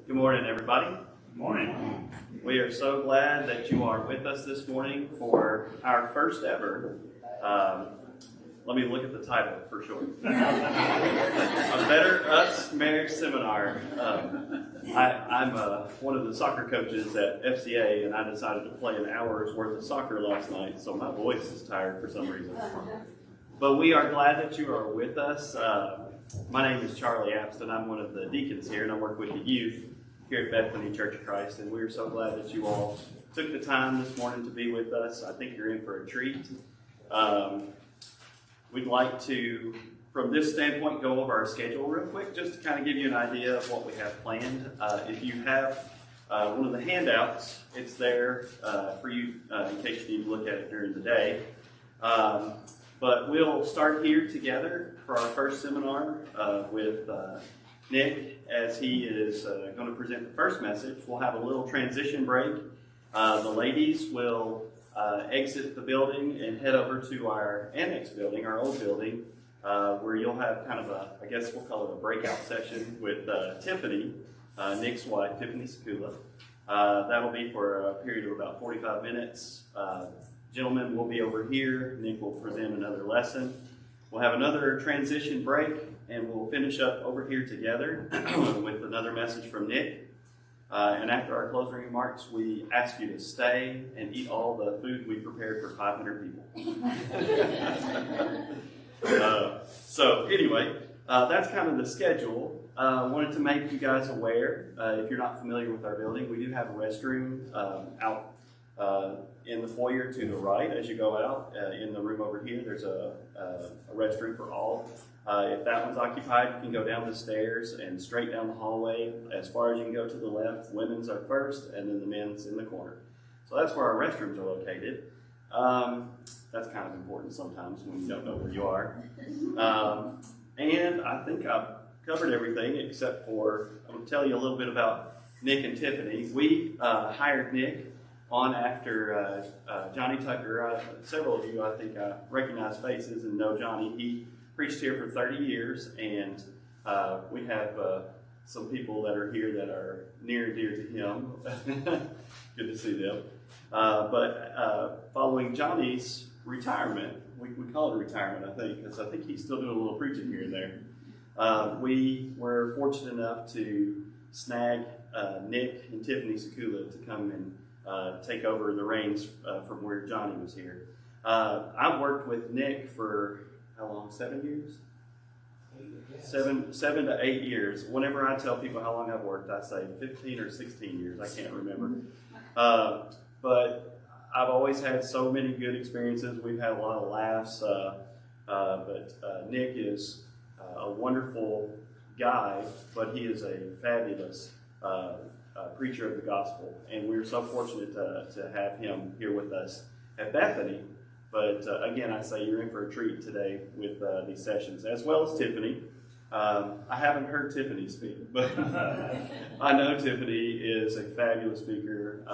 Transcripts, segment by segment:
Good morning, everybody. Good morning. We are so glad that you are with us this morning for our first ever, let me look at the title for sure, A Better Us Marriage Seminar. I'm one of the soccer coaches at FCA, and I decided to play an hour's worth of soccer last night, so my voice is tired for some reason. But we are glad that you are with us. My name is Charlie Apston. I'm one of the deacons here, and I work with the youth here at Bethany Church of Christ, and we're so glad that you all took the time this morning to be with us. I think you're in for a treat. We'd like to, from this standpoint, go over our schedule real quick, just to kind of give you an idea of what we have planned. If you have one of the handouts, it's there for you in case you need to look at it during the day. But we'll start here together for our first seminar with Nick, as he is going to present the first message. We'll have a little transition break. The ladies will exit the building and head over to our annex building, our old building, where you'll have kind of a, I guess we'll call it a breakout session with Tiffany, Nick's wife, Tiffany Secula. That'll be for a period of about 45 minutes. Gentlemen will be over here. Nick will present another lesson. We'll have another transition break, and we'll finish up over here together with another message from Nick. And after our closing remarks, we ask you to stay and eat all the food we prepared for 500 people. So anyway, that's kind of the schedule. I wanted to make you guys aware, if you're not familiar with our building, we do have a restroom out in the foyer to the right as you go out. In the room over here, there's a restroom for all. If that one's occupied, you can go down the stairs and straight down the hallway. As far as you can go to the left, women's are first, and then the men's in the corner. So that's where our restrooms are located. That's kind of important sometimes when you don't know where you are. And I think I've covered everything except for, I'm going to tell you a little bit about Nick and Tiffany. We hired Nick on after Johnny Tucker. Several of you, I think, recognize faces and know Johnny. He preached here for 30 years, and we have some people that are here that are near and dear to him. Good to see them. But following Johnny's retirement, we call it retirement, I think, because I think he's still doing a little preaching here and there. We were fortunate enough to snag Nick and Tiffany Secula to come and take over the reins from where Johnny was here. I've worked with Nick for how long? 7 years? 7 to 8 years. Whenever I tell people how long I've worked, I say 15 or 16 years. I can't remember. But I've always had so many good experiences. We've had a lot of laughs. But Nick is a wonderful guy, but he is a fabulous preacher of the gospel. And we're so fortunate to have him here with us at Bethany. But again, I say you're in for a treat today with these sessions, as well as Tiffany. I haven't heard Tiffany speak, but I know Tiffany is a fabulous speaker.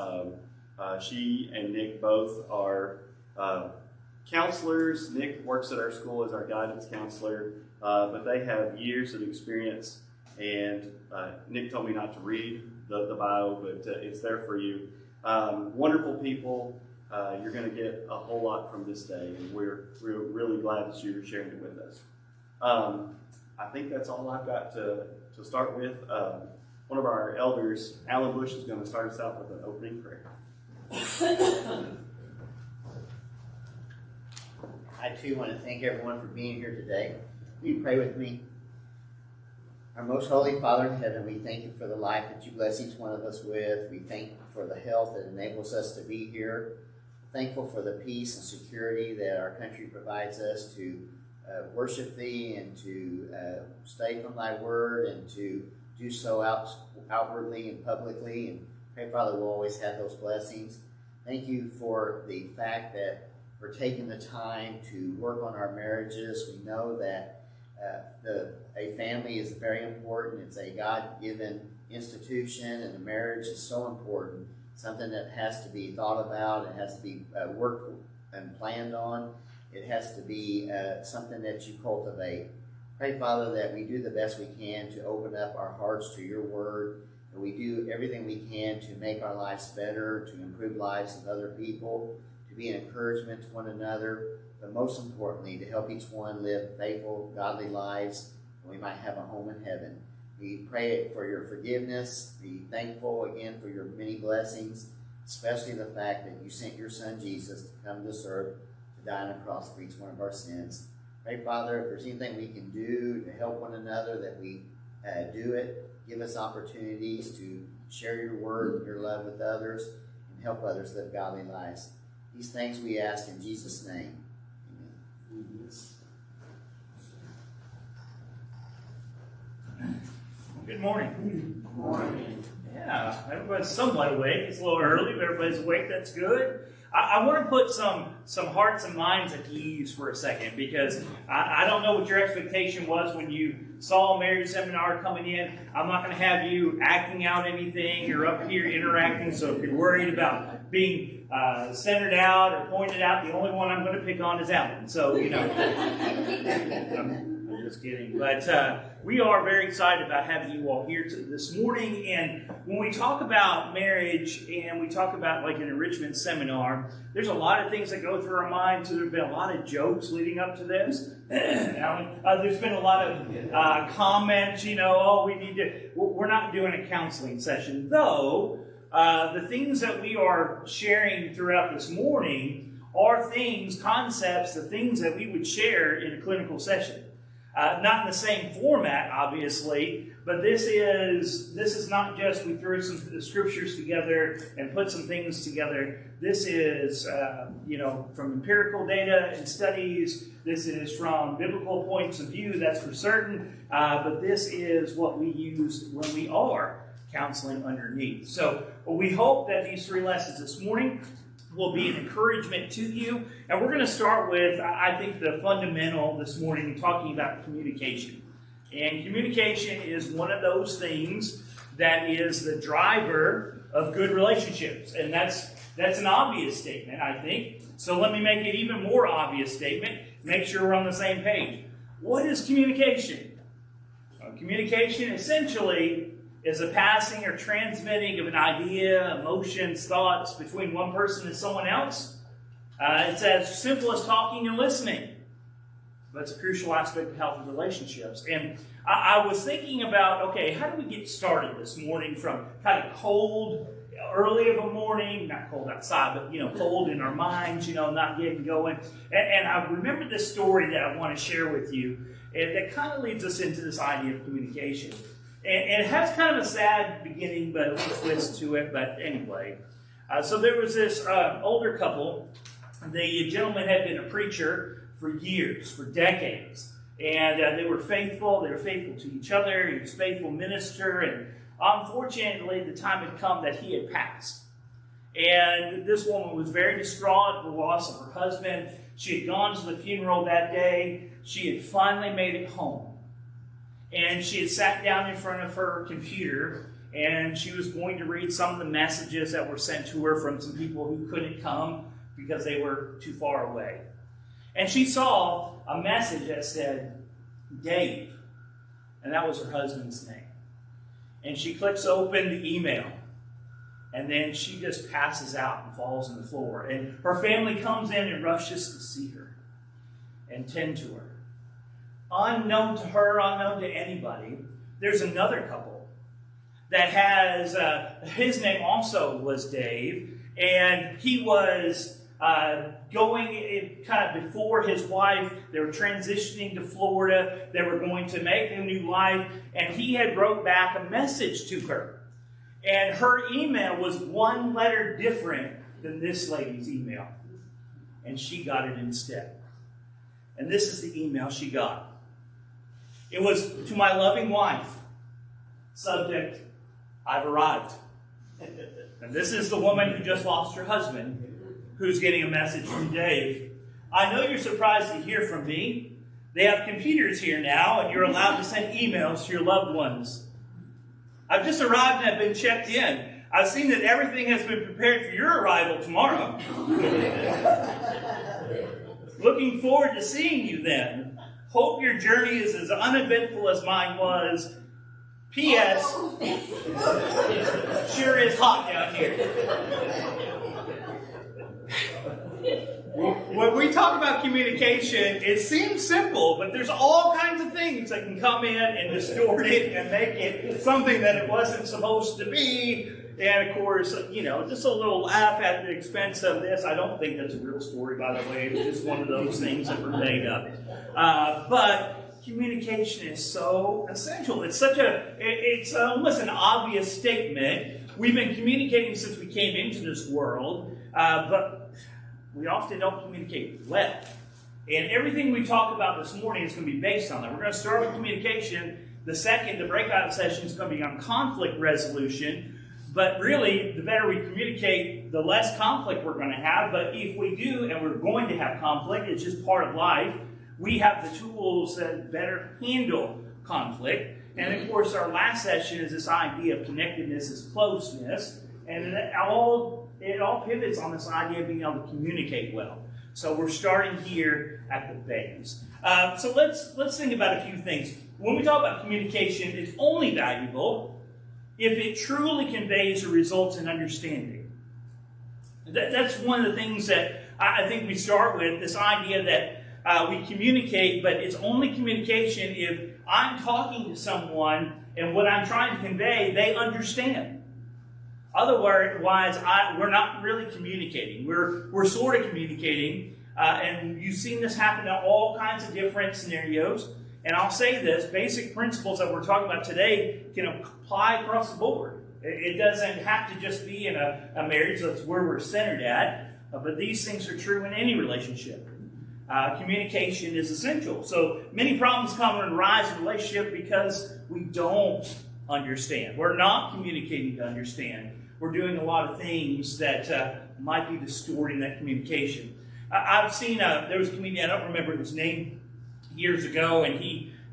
She and Nick both are counselors. Nick works at our school as our guidance counselor, but they have years of experience. And Nick told me not to read the bio, but it's there for you. Wonderful people. You're going to get a whole lot from this day, and we're really glad that you're sharing it with us. I think that's all I've got to start with. One of our elders, Alan Bush, is going to start us out with an opening prayer. I too want to thank everyone for being here today. Will you pray with me? Our most holy Father in heaven, we thank you for the life that you bless each one of us with. We thank you for the health that enables us to be here. Thankful for the peace and security that our country provides us to worship thee and to study from thy word and to do so outwardly and publicly. And pray, Father, we'll always have those blessings. Thank you for the fact that we're taking the time to work on our marriages. We know that a family is very important. It's a God-given institution, and the marriage is so important. Something that has to be thought about. It has to be worked and planned on. It has to be something that you cultivate. Pray, Father, that we do the best we can to open up our hearts to your word, and we do everything we can to make our lives better, to improve lives of other people, to be an encouragement to one another, but most importantly, to help each one live faithful, godly lives, and we might have a home in heaven. We pray for your forgiveness. Be thankful again for your many blessings, especially the fact that you sent your son Jesus to come to this earth to die on a cross for each one of our sins. Pray, Father, if there's anything we can do to help one another, that we do it. Give us opportunities to share your word and your love with others and help others live godly lives. These things we ask in Jesus' name. Amen. Good morning. Good morning. Yeah, everybody's somewhat awake. It's a little early, but everybody's awake. That's good. I want to put some hearts and minds at ease for a second, because I don't know what your expectation was when you saw a marriage seminar coming in. I'm not going to have you acting out anything or up here interacting, so if you're worried about being centered out or pointed out, the only one I'm going to pick on is Alan. So, I'm just kidding. But we are very excited about having you all here this morning. And when we talk about marriage and we talk about like an enrichment seminar, there's a lot of things that go through our minds. So there have been a lot of jokes leading up to this. Alan, there's been a lot of comments, we're not doing a counseling session. Though, the things that we are sharing throughout this morning are concepts, the things that we would share in a clinical session. Not in the same format, obviously, but this is not just we threw some scriptures together and put some things together. This is, from empirical data and studies. This is from biblical points of view, that's for certain. But this is what we use when we are counseling underneath. So we hope that these 3 lessons this morning will be an encouragement to you. And we're going to start with, I think, the fundamental this morning, talking about communication. And communication is one of those things that is the driver of good relationships. And that's an obvious statement, I think. So let me make it even more obvious statement. Make sure we're on the same page. What is communication? Communication essentially is a passing or transmitting of an idea, emotions, thoughts between one person and someone else. It's as simple as talking and listening. But it's a crucial aspect of healthy relationships. And I was thinking about, okay, how do we get started this morning from kind of cold, early of a morning, not cold outside, but, cold in our minds, not getting going. And I remember this story that I want to share with you, and that kind of leads us into this idea of communication. And it has kind of a sad beginning, but a twist to it. But anyway, so there was this older couple. The gentleman had been a preacher for years, for decades. And they were faithful. They were faithful to each other. He was a faithful minister. And unfortunately, the time had come that he had passed. And this woman was very distraught at the loss of her husband. She had gone to the funeral that day. She had finally made it home. And she had sat down in front of her computer, and she was going to read some of the messages that were sent to her from some people who couldn't come because they were too far away. And she saw a message that said, Dave, and that was her husband's name. And she clicks open the email, and then she just passes out and falls on the floor. And her family comes in and rushes to see her and tend to her. Unknown to her, unknown to anybody, there's another couple that has, his name also was Dave, and he was going kind of before his wife. They were transitioning to Florida. They were going to make a new life, and he had wrote back a message to her. And her email was one letter different than this lady's email, and she got it instead. And this is the email she got. It was, to my loving wife, subject, I've arrived. And this is the woman who just lost her husband, who's getting a message from Dave. I know you're surprised to hear from me. They have computers here now, and you're allowed to send emails to your loved ones. I've just arrived and have been checked in. I've seen that everything has been prepared for your arrival tomorrow. Looking forward to seeing you then. Hope your journey is as uneventful as mine was. P.S. Sure is hot down here. When we talk about communication, it seems simple, but there's all kinds of things that can come in and distort it and make it something that it wasn't supposed to be. And of course, just a little laugh at the expense of this. I don't think that's a real story, by the way. It's just one of those things that were made up. But communication is so essential. It's almost an obvious statement. We've been communicating since we came into this world, but we often don't communicate well. And everything we talk about this morning is going to be based on that. We're going to start with communication. The breakout session is going to be on conflict resolution. But really, the better we communicate, the less conflict we're going to have. But if we do, and we're going to have conflict, it's just part of life, we have the tools that better handle conflict. And of course, our last session is this idea of connectedness is closeness. And it all pivots on this idea of being able to communicate well. So we're starting here at the base. So let's think about a few things. When we talk about communication, it's only valuable if it truly conveys or results in understanding. That's one of the things that I think we start with, this idea that we communicate, but it's only communication if I'm talking to someone and what I'm trying to convey, they understand. Otherwise, we're not really communicating. We're sort of communicating, and you've seen this happen in all kinds of different scenarios. And I'll say this, basic principles that we're talking about today can apply across the board. It doesn't have to just be in a marriage, that's where we're centered at, but these things are true in any relationship. Communication is essential. So many problems come and rise in a relationship because we don't understand. We're not communicating to understand. We're doing a lot of things that might be distorting that communication. I've seen, there was a comedian, I don't remember his name, years ago, and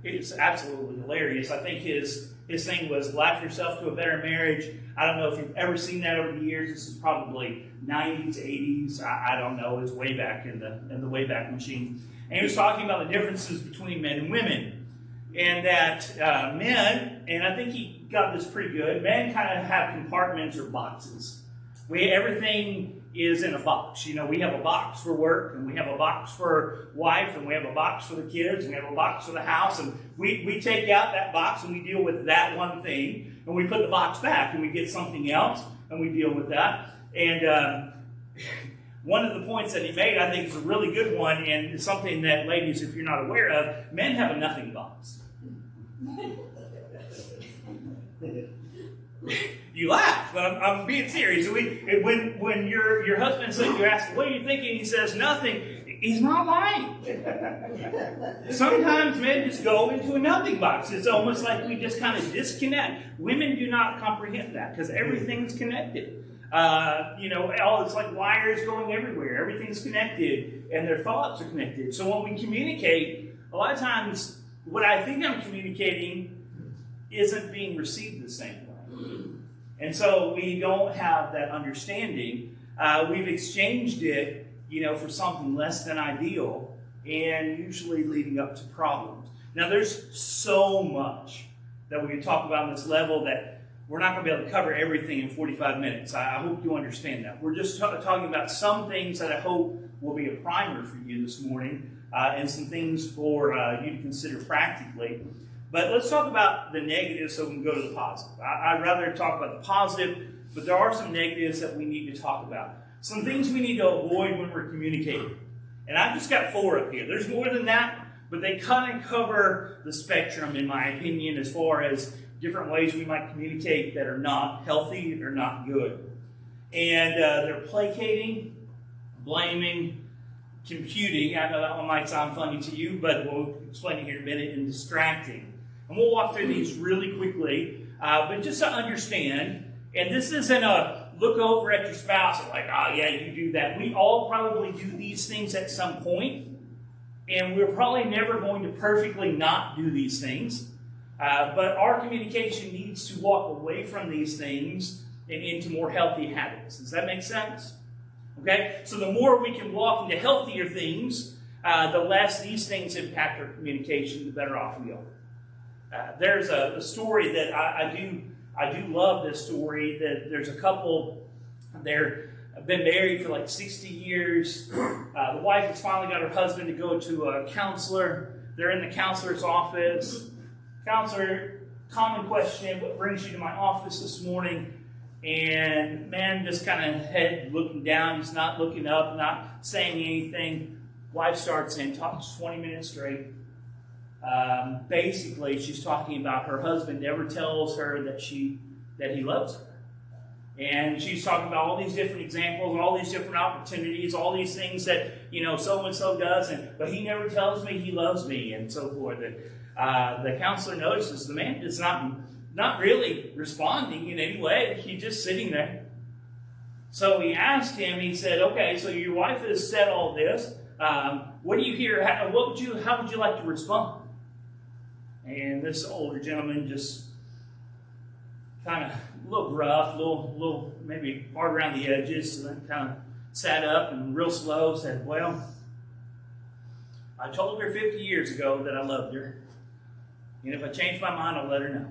it's absolutely hilarious. I think his thing was laugh yourself to a better marriage. I don't know if you've ever seen that over the years. This is probably 90s, 80s. I don't know. It's way back in the Wayback Machine. And he was talking about the differences between men and women. And that men, and I think he got this pretty good, men kind of have compartments or boxes. Everything is in a box. We have a box for work, and we have a box for wife, and we have a box for the kids, and we have a box for the house, and we take out that box and we deal with that one thing, and we put the box back and we get something else and we deal with that. And one of the points that he made, I think, is a really good one, and it's something that, ladies, if you're not aware of, men have a nothing box. You laugh, but I'm being serious. When your husband says, you ask, what are you thinking? He says, nothing. He's not lying. Sometimes men just go into a nothing box. It's almost like we just kind of disconnect. Women do not comprehend that because everything's connected. It's like wires going everywhere. Everything's connected, and their thoughts are connected. So when we communicate, a lot of times what I think I'm communicating isn't being received the same way. And so we don't have that understanding. We've exchanged it, for something less than ideal, and usually leading up to problems. Now, there's so much that we can talk about on this level that we're not going to be able to cover everything in 45 minutes. I hope you understand that. We're just talking about some things that I hope will be a primer for you this morning, and some things for you to consider practically. But let's talk about the negatives so we can go to the positive. I'd rather talk about the positive, but there are some negatives that we need to talk about. Some things we need to avoid when we're communicating. And I've just got 4 up here. There's more than that, but they kind of cover the spectrum, in my opinion, as far as different ways we might communicate that are not healthy or not good. And they're placating, blaming, computing. I know that one might sound funny to you, but we'll explain it here in a minute, and distracting. And we'll walk through these really quickly, but just to understand, and this isn't a look over at your spouse and like, oh yeah, you do that. We all probably do these things at some point, and we're probably never going to perfectly not do these things. But our communication needs to walk away from these things and into more healthy habits. Does that make sense? Okay? So the more we can walk into healthier things, the less these things impact our communication, the better off we are. There's a story that I do love this story. That there's a couple, they've been married for like 60 years. The wife has finally got her husband to go to a counselor. They're in the counselor's office. Counselor, common question, what brings you to my office this morning? And man, just kind of head looking down. He's not looking up, not saying anything. Wife starts in, talks 20 minutes straight. Basically, she's talking about her husband never tells her that he loves her. And she's talking about all these different examples, all these different opportunities, all these things that, so-and-so does, but he never tells me he loves me, and so forth. The counselor notices the man is not really responding in any way. He's just sitting there. So he asked him, he said, okay, so your wife has said all this. What do you hear? How would you like to respond? And this older gentleman just kind of a little rough, a little maybe hard around the edges, so then kind of sat up and real slow said, well, I told her 50 years ago that I loved her. And if I change my mind, I'll let her know.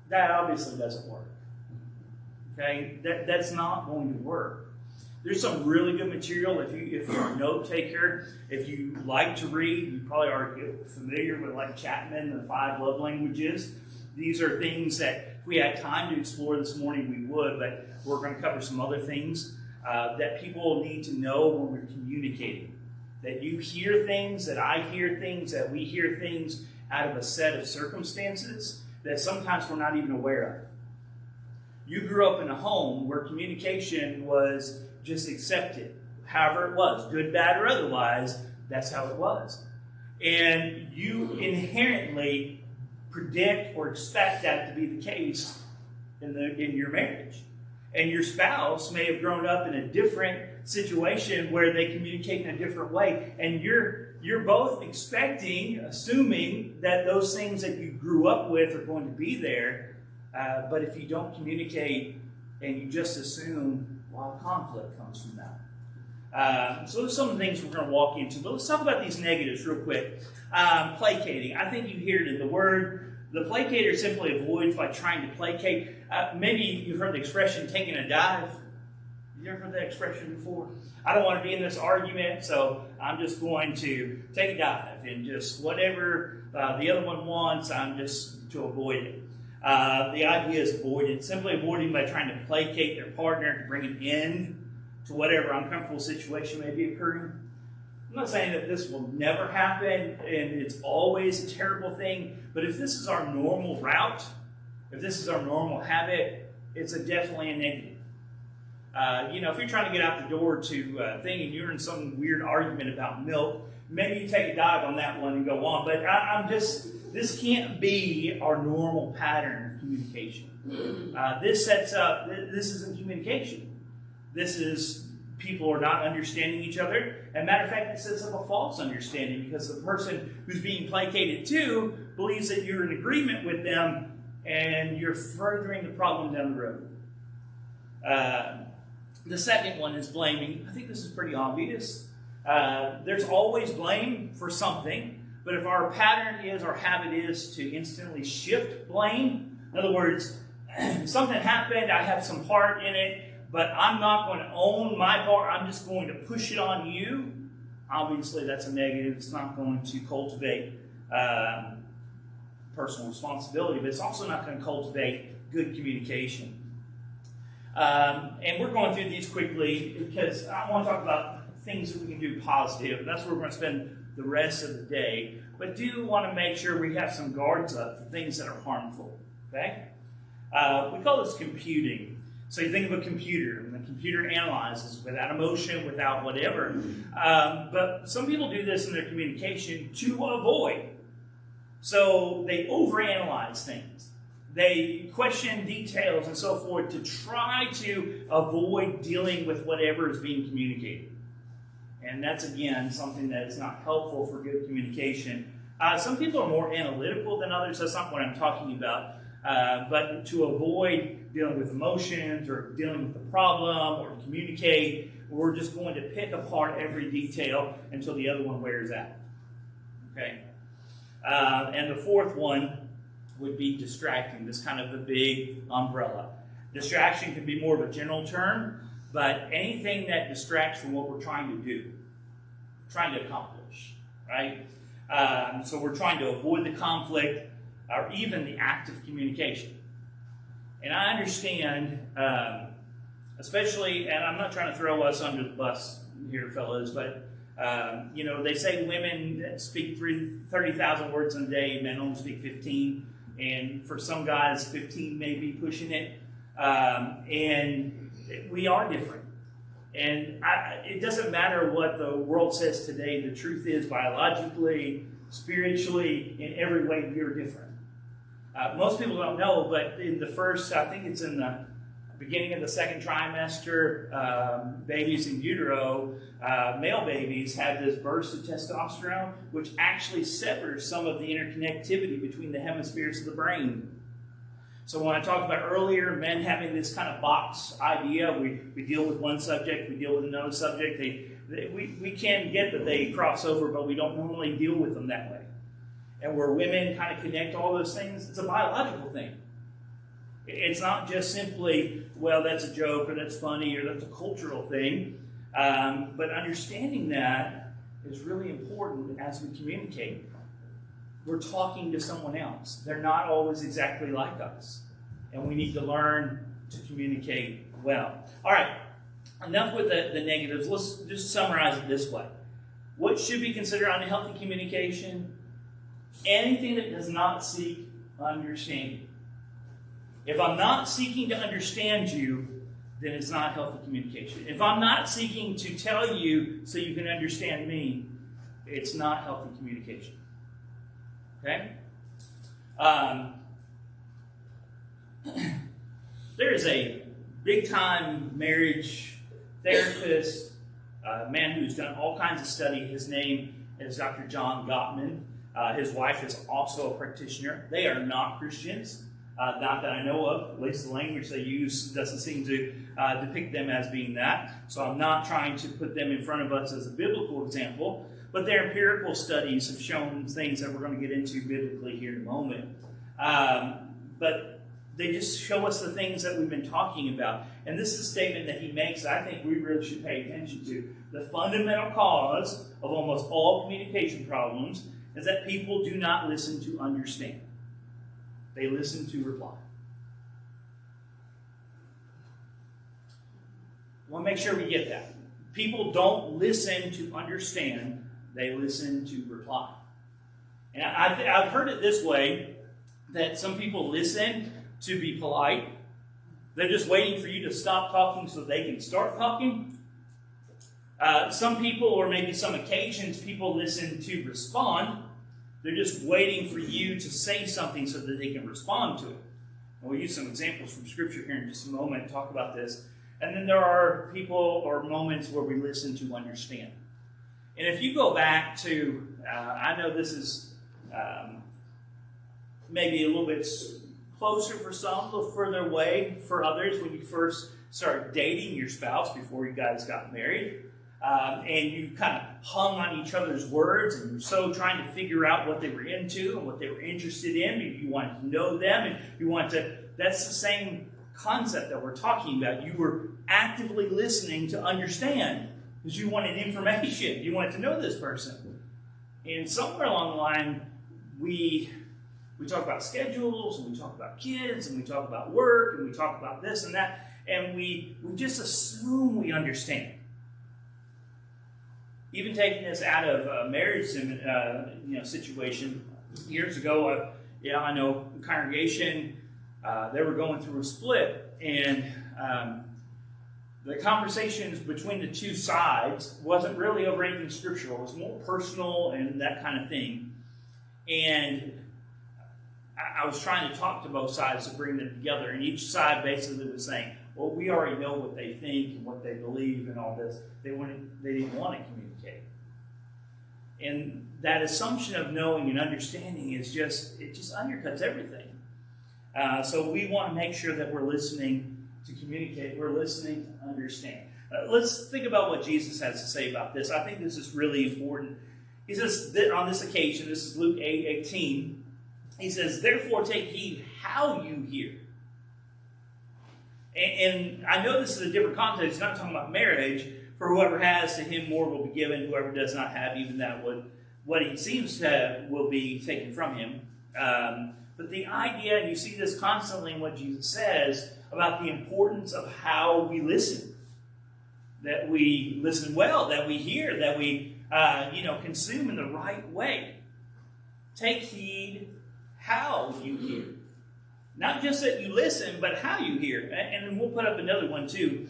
That obviously doesn't work. Okay? That's not going to work. There's some really good material. If you're a note taker, if you like to read, you probably are familiar with like Chapman and the 5 love languages. These are things that if we had time to explore this morning, we would, but we're going to cover some other things that people need to know when we're communicating. That you hear things, that I hear things, that we hear things out of a set of circumstances that sometimes we're not even aware of. You grew up in a home where communication was just accepted. However it was, good, bad, or otherwise, that's how it was. And you inherently predict or expect that to be the case in your marriage. And your spouse may have grown up in a different situation where they communicate in a different way. And you're both assuming that those things that you grew up with are going to be there. But if you don't communicate and you just assume, a lot of conflict comes from that. So those are some of the things we're going to walk into. But let's talk about these negatives real quick. Placating. I think you hear it in the word. The placater simply avoids by trying to placate. Maybe you've heard the expression, taking a dive. You ever heard that expression before? I don't want to be in this argument, so I'm just going to take a dive and just whatever the other one wants, I'm just to avoid it. The idea is avoidance, simply avoiding by trying to placate their partner to bring an end to whatever uncomfortable situation may be occurring. I'm not saying that this will never happen and it's always a terrible thing, but if this is our normal route, if this is our normal habit, it's definitely a negative. If you're trying to get out the door to a thing and you're in some weird argument about milk, maybe you take a dive on that one and go on. But this can't be our normal pattern of communication. This isn't communication. This is people are not understanding each other. And matter of fact, it sets up a false understanding because the person who's being placated to believes that you're in agreement with them and you're furthering the problem down the road. The second one is blaming. I think this is pretty obvious. There's always blame for something, but if our pattern is, our habit is to instantly shift blame, in other words, something happened, I have some part in it, but I'm not going to own my part, I'm just going to push it on you. Obviously, that's a negative. It's not going to cultivate personal responsibility, but it's also not going to cultivate good communication. And we're going through these quickly because I want to talk about things that we can do positive. That's where we're going to spend the rest of the day. But do want to make sure we have some guards up for things that are harmful. Okay? We call this computing. So you think of a computer, and the computer analyzes without emotion, without whatever. But some people do this in their communication to avoid. So they overanalyze things. They question details and so forth to try to avoid dealing with whatever is being communicated. And that's, again, something that is not helpful for good communication. Some people are more analytical than others. That's not what I'm talking about. But to avoid dealing with emotions or dealing with the problem or communicate, we're just going to pick apart every detail until the other one wears out. Okay? And the fourth one would be distracting. This kind of the big umbrella. Distraction can be more of a general term, but anything that distracts from what we're trying to do, trying to accomplish, right? So we're trying to avoid the conflict or even the act of communication. And I understand, especially, and I'm not trying to throw us under the bus here, fellas, but they say women speak 30,000 words in a day, men only speak 15, and for some guys, 15 may be pushing it. And we are different. And it doesn't matter what the world says today. The truth is, biologically, spiritually, in every way, we are different. Most people don't know, but in the first, I think it's in the beginning of the second trimester, babies in utero, male babies have this burst of testosterone, which actually severs some of the interconnectivity between the hemispheres of the brain. So when I talked about earlier, men having this kind of box idea, we deal with one subject, we deal with another subject. We can get that they cross over, but we don't normally deal with them that way. And where women kind of connect all those things, it's a biological thing. It's not just simply, well, that's a joke, or that's funny, or that's a cultural thing. But understanding that is really important as we communicate. We're talking to someone else. They're not always exactly like us. And we need to learn to communicate well. All right, enough with the negatives. Let's just summarize it this way. What should be considered unhealthy communication? Anything that does not seek understanding. If I'm not seeking to understand you, then it's not healthy communication. If I'm not seeking to tell you so you can understand me, it's not healthy communication. Okay? There is a big-time marriage therapist, a man who's done all kinds of study. His name is Dr. John Gottman. His wife is also a practitioner. They are not Christians, not that I know of. At least the language they use doesn't seem to depict them as being that. So I'm not trying to put them in front of us as a biblical example. But their empirical studies have shown things that we're going to get into biblically here in a moment. But they just show us the things that we've been talking about. And this is a statement that he makes that I think we really should pay attention to. The fundamental cause of almost all communication problems is that people do not listen to understand. They listen to reply. I want to make sure we get that. People don't listen to understand. They listen to reply. And I've heard it this way, that some people listen to be polite. They're just waiting for you to stop talking so they can start talking. Some people, or maybe some occasions, people listen to respond. They're just waiting for you to say something so that they can respond to it. And we'll use some examples from Scripture here in just a moment and talk about this. And then there are people or moments where we listen to understand. And if you go back to, I know this is maybe a little bit closer for some, a little further away for others, when you first started dating your spouse before you guys got married. And you kind of hung on each other's words, and you're so trying to figure out what they were into and what they were interested in. Maybe you wanted to know them, and you want to, that's the same concept that we're talking about. You were actively listening to understand because you wanted information. You wanted to know this person. And somewhere along the line, we talk about schedules, and we talk about kids, and we talk about work, and we talk about this and that, and we just assume we understand. Even taking this out of a marriage situation, years ago, I know the congregation, they were going through a split, and the conversations between the two sides wasn't really over anything scriptural. It was more personal and that kind of thing. And I was trying to talk to both sides to bring them together, and each side basically was saying, well, we already know what they think and what they believe and all this. They didn't want to communicate. And that assumption of knowing and understanding it just undercuts everything. So we want to make sure that we're listening to communicate. We're listening to understand. Let's think about what Jesus has to say about this. I think this is really important. He says that on this occasion, this is Luke 8:18, he says, therefore take heed how you hear. And I know this is a different context. He's not talking about marriage. For whoever has, to him more will be given. Whoever does not have, even that what he seems to have will be taken from him. But the idea, and you see this constantly in what Jesus says, about the importance of how we listen. That we listen well, that we hear, that we consume in the right way. Take heed how you hear. Not just that you listen, but how you hear. And we'll put up another one too.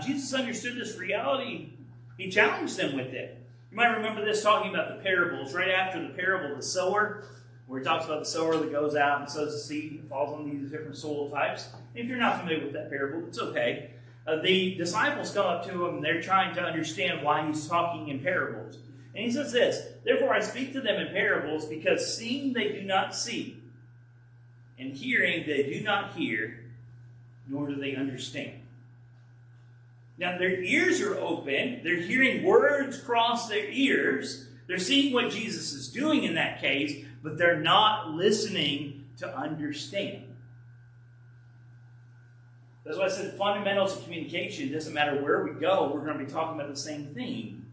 Jesus understood this reality. He challenged them with it. You might remember this talking about the parables. Right after the parable of the sower, where he talks about the sower that goes out and sows the seed and falls on these different soil types. If you're not familiar with that parable, it's okay. The disciples come up to him and they're trying to understand why he's talking in parables. And he says this, therefore I speak to them in parables, because seeing they do not see, and hearing they do not hear, nor do they understand. Now their ears are open, they're hearing words cross their ears, they're seeing what Jesus is doing in that case, but they're not listening to understand. That's why I said fundamentals of communication. Doesn't matter where we go, we're going to be talking about the same thing.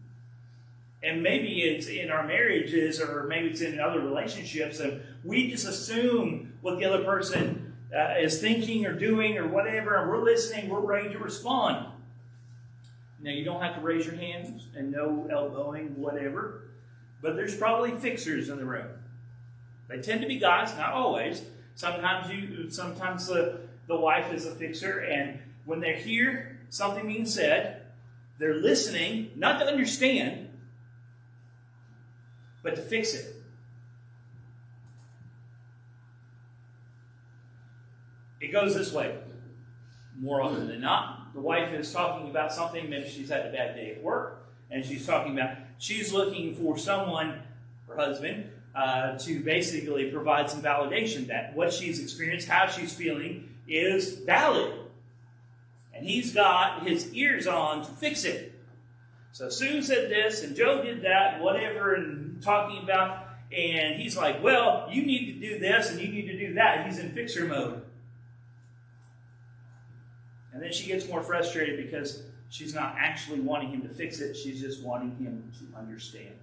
And maybe it's in our marriages, or maybe it's in other relationships, and we just assume what the other person is thinking or doing or whatever, and we're listening, we're ready to respond. Now, you don't have to raise your hands and no elbowing, whatever, but there's probably fixers in the room. They tend to be guys, not always. Sometimes the wife is a fixer, and when they hear something being said, they're listening, not to understand, but to fix it. It goes this way. More often than not, the wife is talking about something, maybe she's had a bad day at work, and she's looking for someone, her husband, to basically provide some validation that what she's experienced, how she's feeling, is valid. And he's got his ears on to fix it. So Sue said this, and Joe did that, whatever, and talking about, and he's like, well, you need to do this, and you need to do that. He's in fixer mode. And then she gets more frustrated because she's not actually wanting him to fix it. She's just wanting him to understand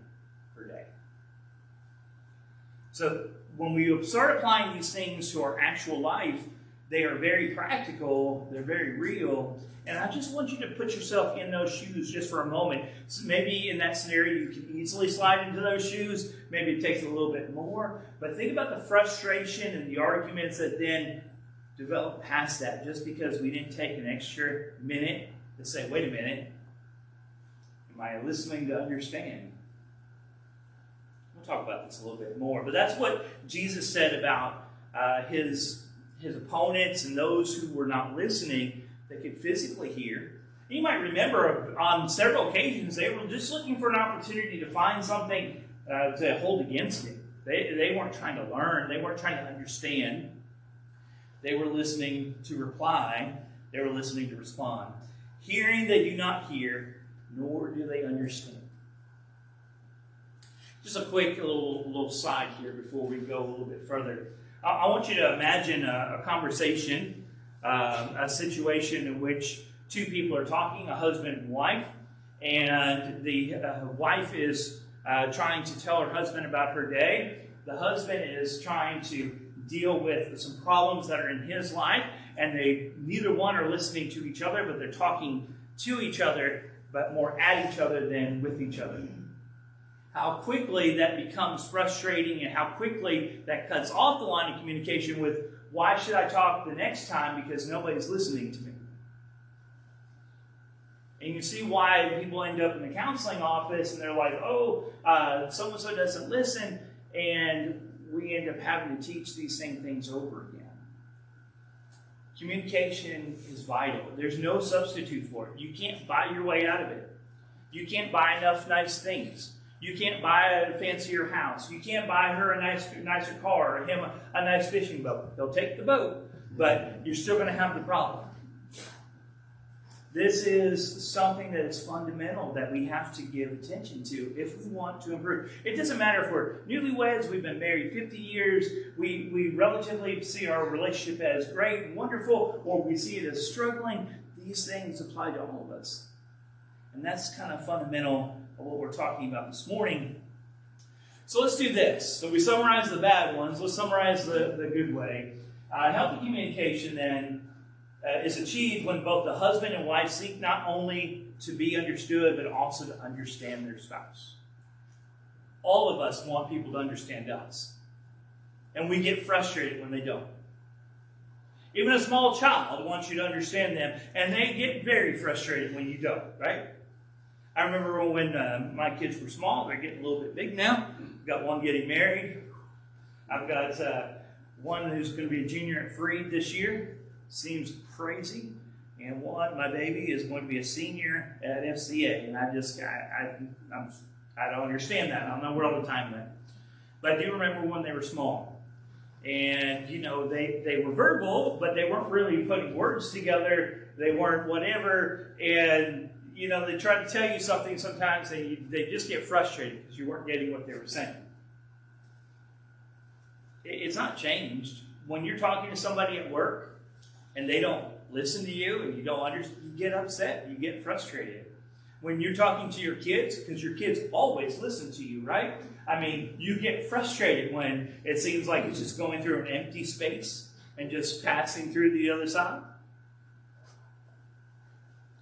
her day. So when we start applying these things to our actual life, they are very practical, they're very real, and I just want you to put yourself in those shoes just for a moment. So maybe in that scenario you can easily slide into those shoes, maybe it takes a little bit more, but think about the frustration and the arguments that then develop past that just because we didn't take an extra minute to say, wait a minute, am I listening to understand? We'll talk about this a little bit more, but that's what Jesus said about his opponents and those who were not listening that could physically hear. You might remember on several occasions they were just looking for an opportunity to find something to hold against him. They weren't trying to learn. They weren't trying to understand. They were listening to reply. They were listening to respond. Hearing they do not hear, nor do they understand. Just a quick little side here before we go a little bit further. I want you to imagine a conversation, a situation in which two people are talking, a husband and wife, and the wife is trying to tell her husband about her day. The husband is trying to deal with some problems that are in his life, and neither one are listening to each other, but they're talking to each other, but more at each other than with each other. How quickly that becomes frustrating, and how quickly that cuts off the line of communication with, why should I talk the next time because nobody's listening to me? And you see why people end up in the counseling office and they're like, so-and-so doesn't listen, and we end up having to teach these same things over again. Communication is vital. There's no substitute for it. You can't buy your way out of it. You can't buy enough nice things. You can't buy a fancier house. You can't buy her a nicer car, or him a nice fishing boat. They'll take the boat, but you're still going to have the problem. This is something that is fundamental that we have to give attention to if we want to improve. It doesn't matter if we're newlyweds, we've been married 50 years, we relatively see our relationship as great and wonderful, or we see it as struggling. These things apply to all of us. And that's kind of fundamental of what we're talking about this morning. So let's do this. So we summarize the bad ones. Let's summarize the good way. Healthy communication, then, is achieved when both the husband and wife seek not only to be understood, but also to understand their spouse. All of us want people to understand us. And we get frustrated when they don't. Even a small child wants you to understand them, and they get very frustrated when you don't, right? I remember when my kids were small. They're getting a little bit big now. I've got one getting married. I've got one who's going to be a junior at Freed this year. Seems crazy. And one, my baby, is going to be a senior at FCA. And I don't understand that. I don't know where all the time went. But I do remember when they were small. And, they were verbal, but they weren't really putting words together. They weren't whatever. And, they try to tell you something sometimes, and they just get frustrated because you weren't getting what they were saying. It's not changed. When you're talking to somebody at work, and they don't listen to you, and you don't understand, you get upset, you get frustrated. When you're talking to your kids, because your kids always listen to you, right? I mean, you get frustrated when it seems like it's just going through an empty space and just passing through the other side.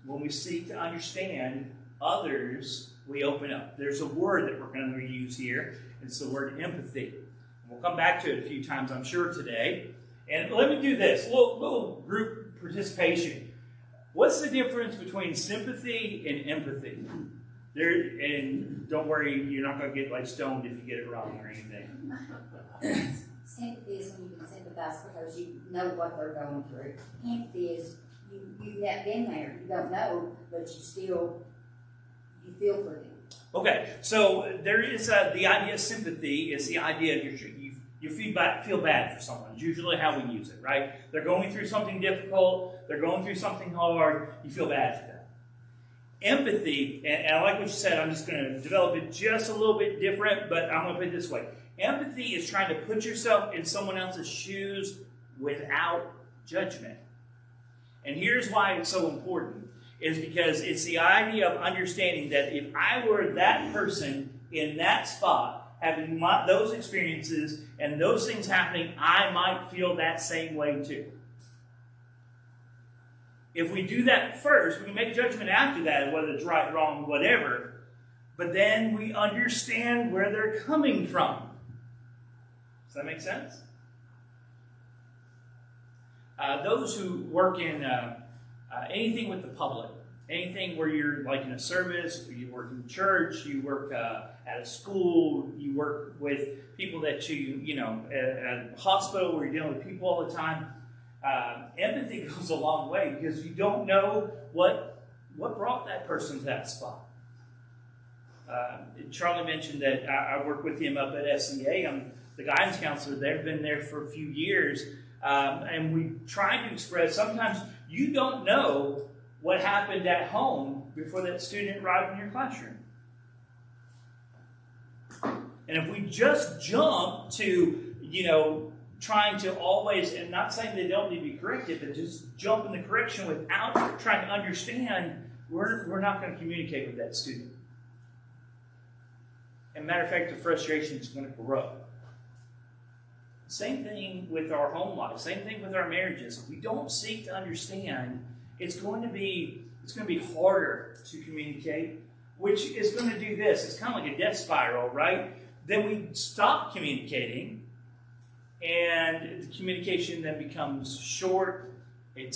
When we seek to understand others, we open up. There's a word that we're going to use here. It's the word empathy. We'll come back to it a few times, I'm sure, today. And let me do this, little group participation. What's the difference between sympathy and empathy? And don't worry, you're not going to get stoned if you get it wrong or anything. Sympathy is when you can sympathize because you know what they're going through. Empathy is you've not been there, you don't know, but you feel for them. Okay, so there is the idea of sympathy is the idea of you feel bad for someone. It's usually how we use it, right? They're going through something difficult. They're going through something hard. You feel bad for them. Empathy, and I like what you said. I'm just going to develop it just a little bit different, but I'm going to put it this way. Empathy is trying to put yourself in someone else's shoes without judgment. And here's why it's so important, is because it's the idea of understanding that if I were that person in that spot, having those experiences and those things happening, I might feel that same way too. If we do that first, we can make judgment after that, whether it's right, wrong, whatever, but then we understand where they're coming from. Does that make sense? Those who work in anything with the public, anything where you're in a service, you work in church, you work at a school, you work with people that at a hospital where you're dealing with people all the time. Empathy goes a long way because you don't know what brought that person to that spot. Charlie mentioned that I work with him up at SCA. I'm the guidance counselor there. I've been there for a few years. And we try to express, sometimes you don't know what happened at home before that student arrived in your classroom. And if we just jump to, trying to always, and not saying they don't need to be corrected, but just jump in the correction without trying to understand, we're not going to communicate with that student. And matter of fact, the frustration is going to grow. Same thing with our home life. Same thing with our marriages. If we don't seek to understand, it's going to be harder to communicate, which is going to do this. It's kind of like a death spiral, right? Then we stop communicating, and the communication then becomes short. It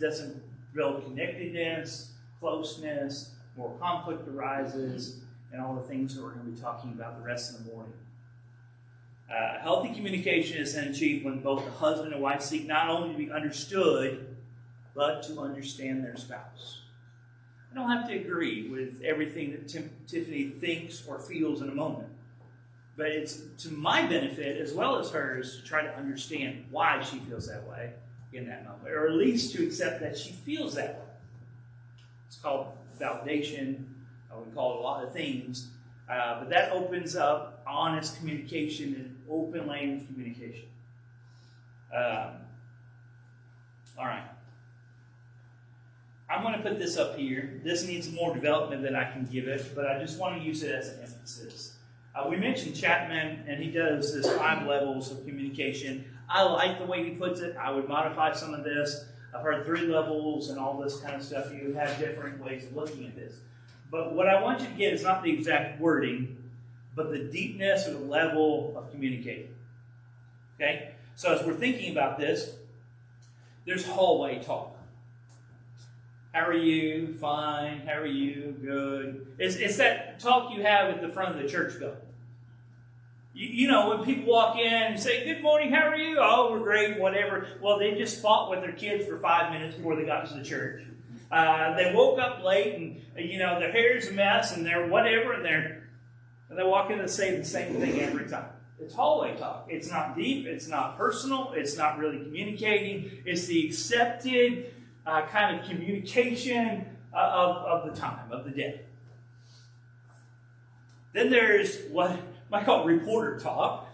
doesn't build connectedness, closeness, more conflict arises, and all the things that we're going to be talking about the rest of the morning. Healthy communication is then achieved when both the husband and wife seek not only to be understood, but to understand their spouse. I don't have to agree with everything that Tiffany thinks or feels in a moment. But it's to my benefit as well as hers to try to understand why she feels that way in that moment. Or at least to accept that she feels that way. It's called validation. We call it a lot of things. But that opens up honest communication and open lane of communication. All right. I'm going to put this up here. This needs more development than I can give it, but I just want to use it as an emphasis. We mentioned Chapman, and he does this 5 levels of communication. I like the way he puts it. I would modify some of this. I've heard 3 levels and all this kind of stuff. You have different ways of looking at this. But what I want you to get is not the exact wording, but the deepness or the level of communicating. Okay? So as we're thinking about this, there's hallway talk. How are you? Fine. How are you? Good. It's that talk you have at the front of the church building. You know, when people walk in and say, good morning, how are you? Oh, we're great, whatever. Well, they just fought with their kids for 5 minutes before they got to the church. They woke up late and, their hair's a mess and they're whatever, and they walk in and say the same thing every time. It's hallway talk. It's not deep. It's not personal. It's not really communicating. It's the accepted kind of communication of the time, of the day. Then there's what I call reporter talk.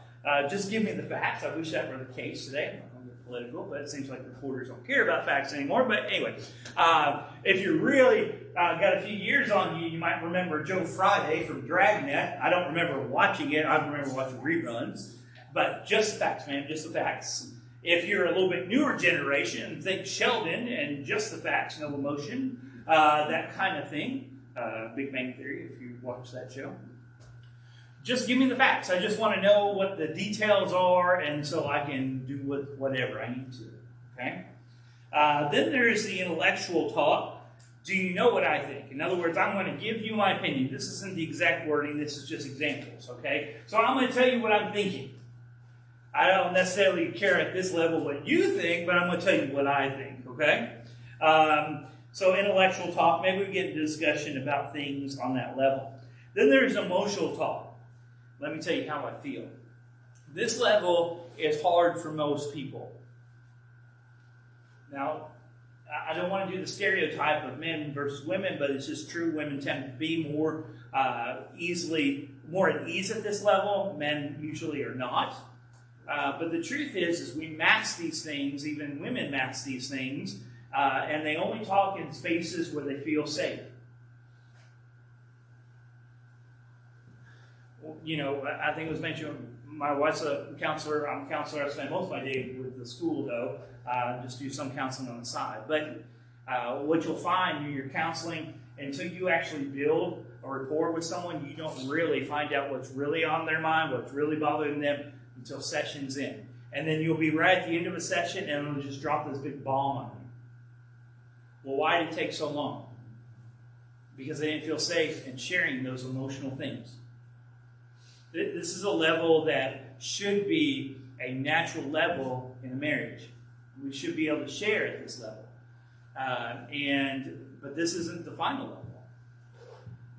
Just give me the facts. I wish that were the case today. I'm not get political, but it seems like reporters don't care about facts anymore. But anyway, if you really got a few years on you, you might remember Joe Friday from Dragnet. I don't remember watching it. I remember watching reruns. But just the facts, man, just the facts. If you're a little bit newer generation, think Sheldon and just the facts, no emotion, that kind of thing. Big Bang Theory, if you watch that show. Just give me the facts. I just want to know what the details are, and so I can do whatever I need to. Okay? Then there's the intellectual talk. Do you know what I think? In other words, I'm going to give you my opinion. This isn't the exact wording. This is just examples. Okay? So I'm going to tell you what I'm thinking. I don't necessarily care at this level what you think, but I'm going to tell you what I think. Okay? So intellectual talk. Maybe we get into discussion about things on that level. Then there's emotional talk. Let me tell you how I feel. This level is hard for most people. Now, I don't want to do the stereotype of men versus women, but it's just true. Women tend to be more at ease at this level. Men usually are not. But the truth is we mask these things. Even women mask these things. And they only talk in spaces where they feel safe. I think it was mentioned, my wife's a counselor. I'm a counselor. I spend most of my day with the school, though. Just do some counseling on the side. But what you'll find when you're counseling, until you actually build a rapport with someone, you don't really find out what's really on their mind, what's really bothering them until session's in. And then you'll be right at the end of a session, and it'll just drop this big bomb on you. Well, why did it take so long? Because they didn't feel safe in sharing those emotional things. This is a level that should be a natural level in a marriage. We should be able to share at this level. But this isn't the final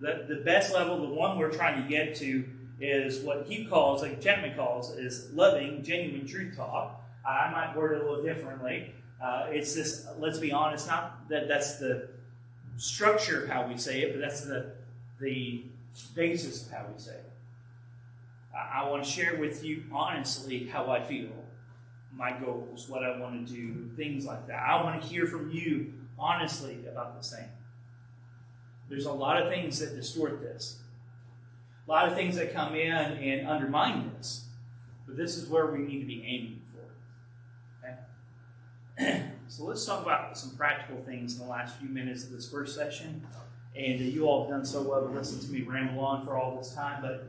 level. The best level, the one we're trying to get to, is what he calls, like Chapman calls, is loving, genuine truth talk. I might word it a little differently. It's this, let's be honest, not that that's the structure of how we say it, but that's the basis of how we say it. I want to share with you honestly how I feel, my goals, what I want to do, things like that. I want to hear from you honestly about the same. There's a lot of things that distort this. A lot of things that come in and undermine this. But this is where we need to be aiming for. Okay? So let's talk about some practical things in the last few minutes of this first session. And you all have done so well to listen to me ramble on for all this time, but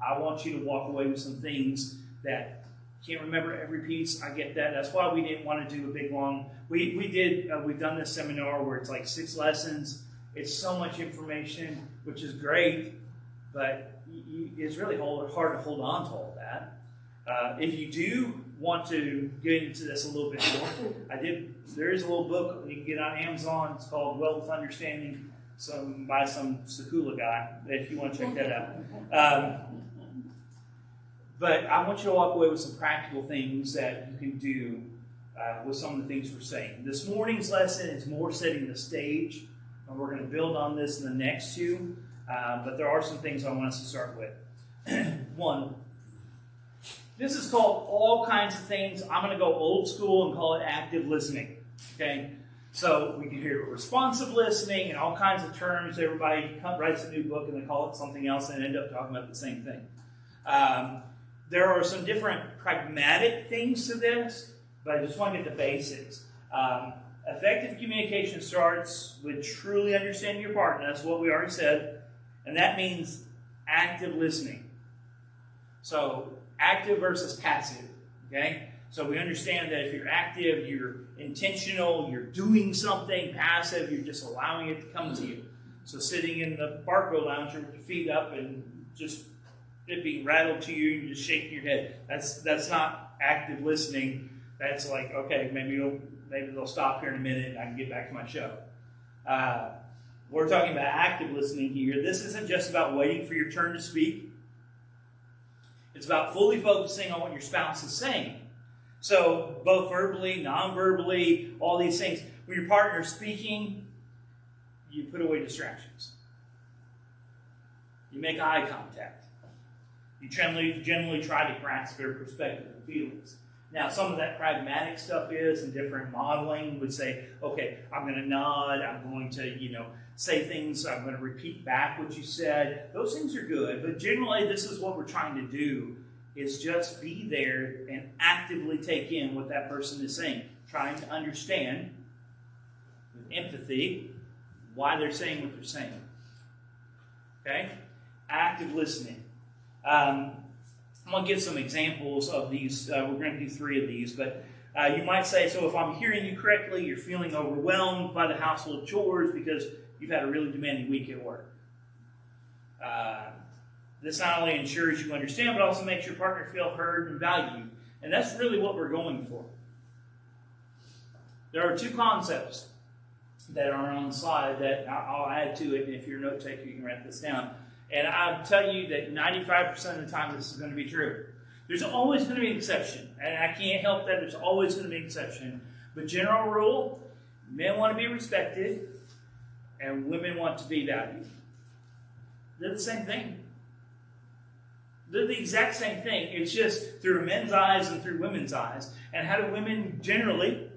I want you to walk away with some things that can't remember every piece. I get that. That's why we didn't want to do a big long. We've done this seminar where it's like 6 lessons. It's so much information, which is great, but it's really hard to hold on to all that. If you do want to get into this a little bit more, there is a little book you can get on Amazon. It's called Wealth Understanding, by some Secula guy, if you want to check that out. But I want you to walk away with some practical things that you can do with some of the things we're saying. This morning's lesson is more setting the stage. and we're going to build on this in the next two. But there are some things I want us to start with. One, this is called all kinds of things. I'm going to go old school and call it active listening. Okay? So we can hear responsive listening and all kinds of terms. Everybody writes a new book and they call it something else and end up talking about the same thing. There are some different pragmatic things to this, but I just want to get the basics. Effective communication starts with truly understanding your partner. That's what we already said. And that means active listening. So active versus passive. Okay? So we understand that if you're active, you're intentional, you're doing something. Passive, you're just allowing it to come to you. So sitting in the Barco lounger with your feet up and just it being rattled to you, you just shaking your head. That's not active listening. That's like, okay, maybe they'll stop here in a minute and I can get back to my show. We're talking about active listening here. This isn't just about waiting for your turn to speak. It's about fully focusing on what your spouse is saying. So both verbally, non-verbally, all these things. When your partner is speaking, you put away distractions. You make eye contact. You generally try to grasp their perspective and feelings. Now, some of that pragmatic stuff is, and different modeling would say, okay, I'm going to nod, I'm going to, say things, I'm going to repeat back what you said. Those things are good, but generally this is what we're trying to do, is just be there and actively take in what that person is saying, trying to understand with empathy why they're saying what they're saying. Okay? Active listening. I'm going to give some examples of these. We're going to do 3 of these, but you might say, so if I'm hearing you correctly, you're feeling overwhelmed by the household chores because you've had a really demanding week at work. This not only ensures you understand, but also makes your partner feel heard and valued. And that's really what we're going for. There are 2 concepts that are on the slide that I'll add to it, and if you're a note taker, you can write this down. And I'll tell you that 95% of the time this is going to be true. There's always going to be an exception, and I can't help that. There's always going to be an exception. But general rule, men want to be respected, and women want to be valued. They're the same thing. They're the exact same thing. It's just through men's eyes and through women's eyes. And how do women generally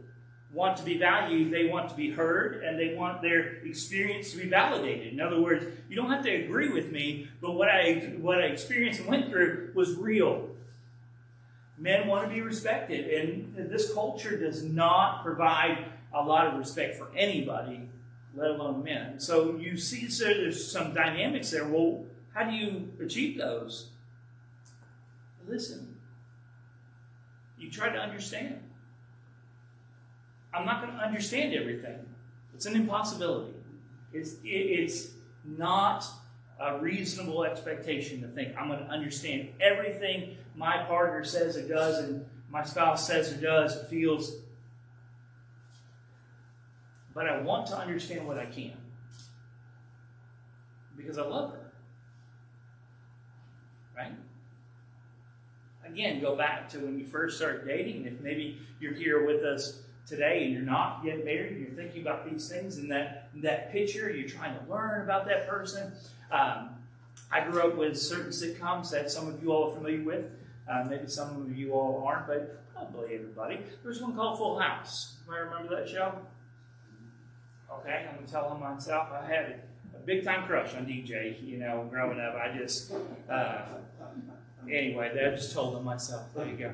want to be valued? They want to be heard, and they want their experience to be validated. In other words, you don't have to agree with me, but what I experienced and went through was real. Men want to be respected, and this culture does not provide a lot of respect for anybody, let alone men. So you see, so there's some dynamics there. Well, how do you achieve those? Listen. You try to understand. I'm not going to understand everything. It's an impossibility. It's not a reasonable expectation to think I'm going to understand everything my partner says or does and my spouse says or does, feels. But I want to understand what I can. Because I love her. Right? Again, go back to when you first started dating. If maybe you're here with us today and you're not yet married, you're thinking about these things in that picture, you're trying to learn about that person. I grew up with certain sitcoms that some of you all are familiar with. Maybe some of you all aren't, but probably everybody. There's one called Full House. You might remember that show? Okay, I'm going to tell on myself. I had a big-time crush on DJ, growing up. I just... Anyway, I just told on myself. There you go.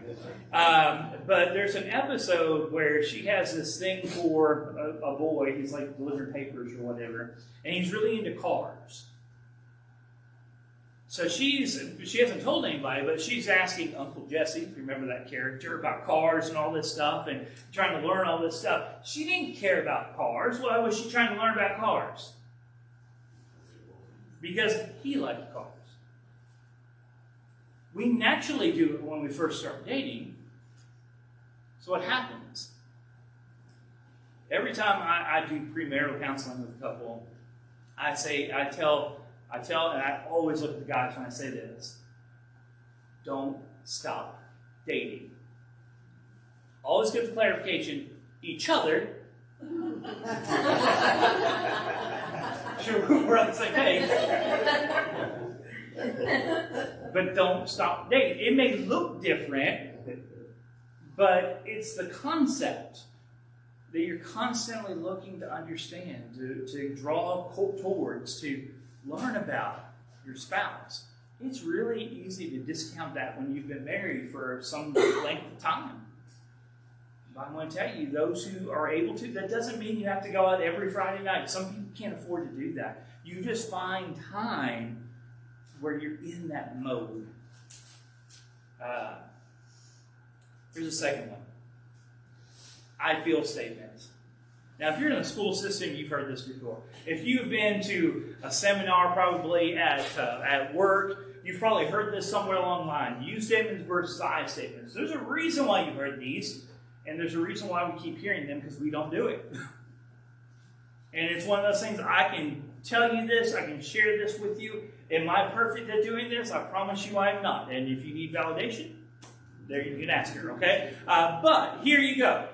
But there's an episode where she has this thing for a boy. He's like delivering papers or whatever. And he's really into cars. So she hasn't told anybody, but she's asking Uncle Jesse, if you remember that character, about cars and all this stuff and trying to learn all this stuff. She didn't care about cars. Why was she trying to learn about cars? Because he liked cars. We naturally do it when we first start dating. So what happens? Every time I do premarital counseling with a couple, I tell, and I always look at the guys when I say this, don't stop dating. Always give clarification, each other. Sure, we're on the same page. But don't stop dating. It may look different, but it's the concept that you're constantly looking to understand, to draw towards, to learn about your spouse. It's really easy to discount that when you've been married for some length of time. But I'm going to tell you, those who are able to, that doesn't mean you have to go out every Friday night. Some people can't afford to do that. You just find time where you're in that mode. Here's a second one. I feel statements. Now, if you're in the school system, you've heard this before. If you've been to a seminar, probably at work, you've probably heard this somewhere along the line. You statements versus I statements. There's a reason why you've heard these, and there's a reason why we keep hearing them, because we don't do it. And it's one of those things, I can tell you this, I can share this with you. Am I perfect at doing this? I promise you I am not. And if you need validation, there you can ask her, okay? But here you go.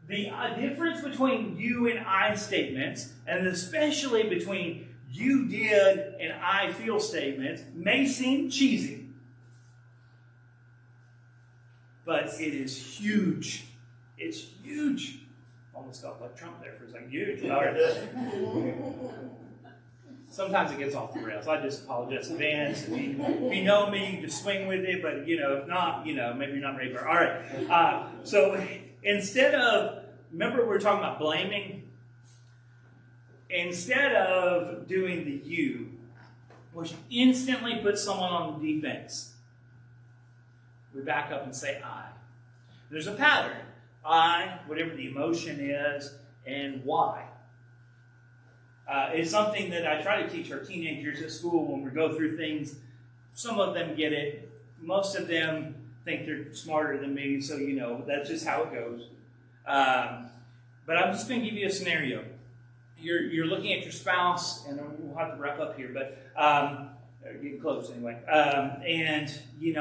The difference between you and I statements, and especially between you did and I feel statements, may seem cheesy. But it is huge. It's huge. Almost felt like Trump there for a second. Huge. All right. Sometimes it gets off the rails. I just apologize in advance. If you know me, you just swing with it. But, if not, maybe you're not ready for it. All right. So instead of, remember we were talking about blaming? Instead of doing the you, we should instantly put someone on the defense. We back up and say I. There's a pattern. I, whatever the emotion is, and why. It's something that I try to teach our teenagers at school when we go through things. Some of them get it. Most of them think they're smarter than me, so that's just how it goes. But I'm just going to give you a scenario. You're looking at your spouse, and we'll have to wrap up here, but get close anyway. And you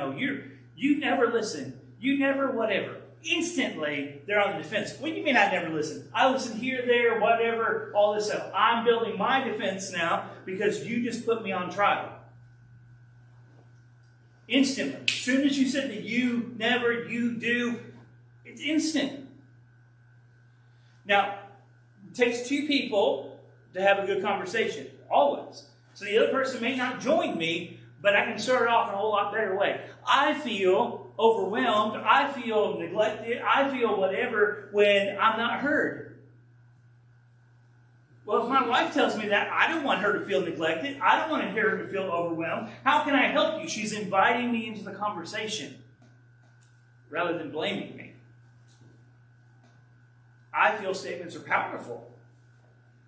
never listen. You never whatever. Instantly, they're on the defense. What do you mean I never listen? I listen here, there, whatever, all this stuff. I'm building my defense now because you just put me on trial. Instantly. As soon as you said that you never, you do, it's instant. Now, it takes two people to have a good conversation. Always. So the other person may not join me, but I can start it off in a whole lot better way. I feel overwhelmed, I feel neglected, I feel whatever when I'm not heard. Well, if my wife tells me that, I don't want her to feel neglected. I don't want her to feel overwhelmed. How can I help you? She's inviting me into the conversation rather than blaming me. I feel statements are powerful.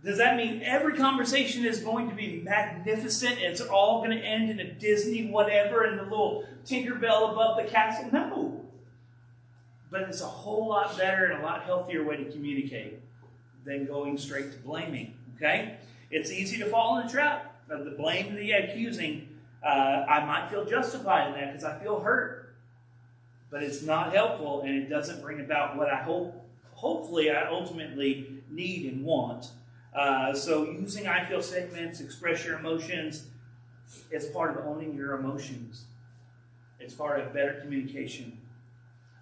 Does that mean every conversation is going to be magnificent and it's all going to end in a Disney whatever and the little Tinkerbell above the castle? No. But it's a whole lot better and a lot healthier way to communicate than going straight to blaming. Okay? It's easy to fall in the trap of the blame and the accusing. I might feel justified in that because I feel hurt. But it's not helpful and it doesn't bring about what I hopefully I ultimately need and want. So using I feel statements, express your emotions, it's part of owning your emotions. It's part of better communication.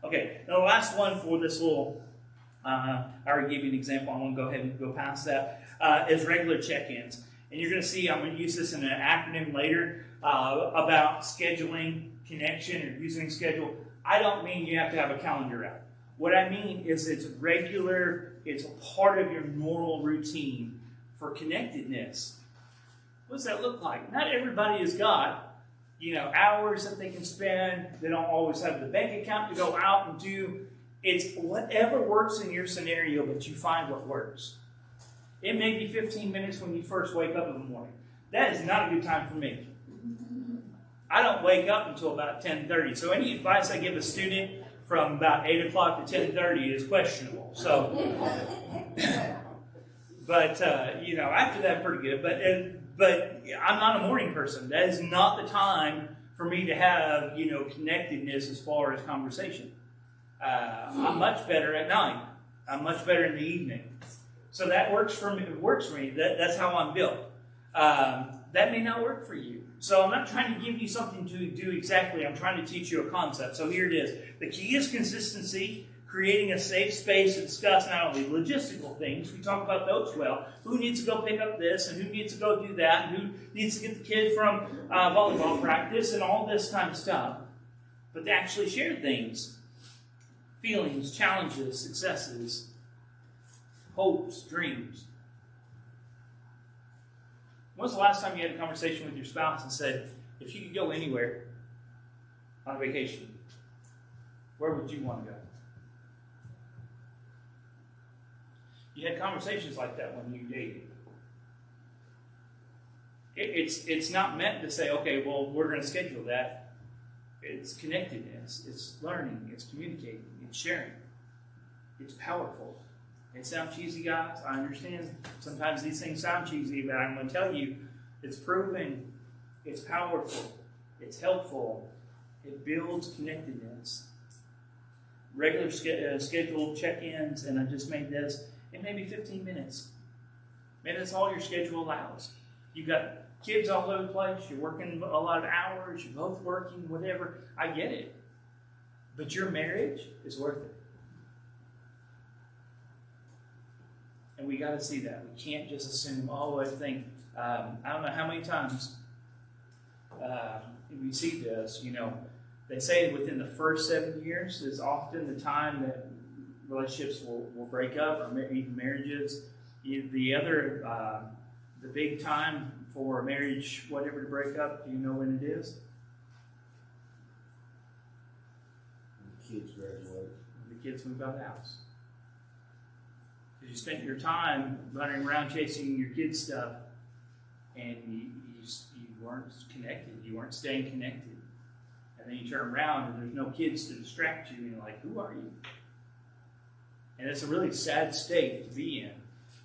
Okay, now the last one for this little, I already gave you an example, I'm going to go ahead and go past that, is regular check-ins. And you're going to see, I'm going to use this in an acronym later, about scheduling, connection, or using schedule. I don't mean you have to have a calendar out. What I mean is it's regular, it's a part of your normal routine for connectedness. What does that look like? Not everybody has got, hours that they can spend. They don't always have the bank account to go out and do. It's whatever works in your scenario, but you find what works. It may be 15 minutes when you first wake up in the morning. That is not a good time for me. I don't wake up until about 10:30. So any advice I give a student from about 8 o'clock to 10:30 is questionable. So, but after that, pretty good. But I'm not a morning person. That is not the time for me to have connectedness as far as conversation. I'm much better at night. I'm much better in the evening. So that works for me. It works for me. That's how I'm built. that may not work for you. So I'm not trying to give you something to do exactly. I'm trying to teach you a concept. So here it is. The key is consistency, creating a safe space to discuss not only logistical things, we talk about those well, who needs to go pick up this, and who needs to go do that, and who needs to get the kid from volleyball practice, and all this kind of stuff. But to actually share things, feelings, challenges, successes, hopes, dreams. When's the last time you had a conversation with your spouse and said, if you could go anywhere on vacation, where would you want to go? You had conversations like that when you dated. It's not meant to say, okay, well, we're going to schedule that. It's connectedness. It's learning. It's communicating. It's sharing. It's powerful. It sounds cheesy, guys. I understand sometimes these things sound cheesy, but I'm going to tell you, it's proven, it's powerful, it's helpful, it builds connectedness. Regular scheduled check-ins, and I just made this, it may be 15 minutes. Maybe that's all your schedule allows. You've got kids all over the place, you're working a lot of hours, you're both working, whatever. I get it. But your marriage is worth it. And we got to see that. We can't just assume, I think, I don't know how many times we see this, they say within the first 7 years is often the time that relationships will break up, or even marriages. The big time for marriage, whatever, to break up, do you know when it is? The kids graduate. The kids move out of the house. Because you spent your time running around chasing your kids' stuff, and you weren't connected. You weren't staying connected. And then you turn around, and there's no kids to distract you, and you're like, who are you? And it's a really sad state to be in.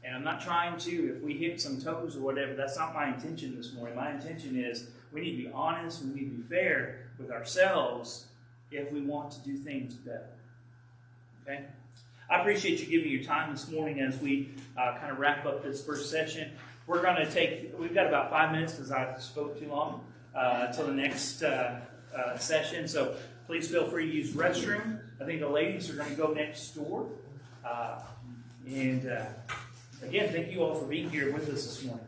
And I'm not trying to, if we hit some toes or whatever, that's not my intention this morning. My intention is we need to be honest, we need to be fair with ourselves if we want to do things better. Okay? I appreciate you giving your time this morning as we kind of wrap up this first session. We're going to we've got about 5 minutes because I spoke too long until the next session. So please feel free to use the restroom. I think the ladies are going to go next door. Again, thank you all for being here with us this morning.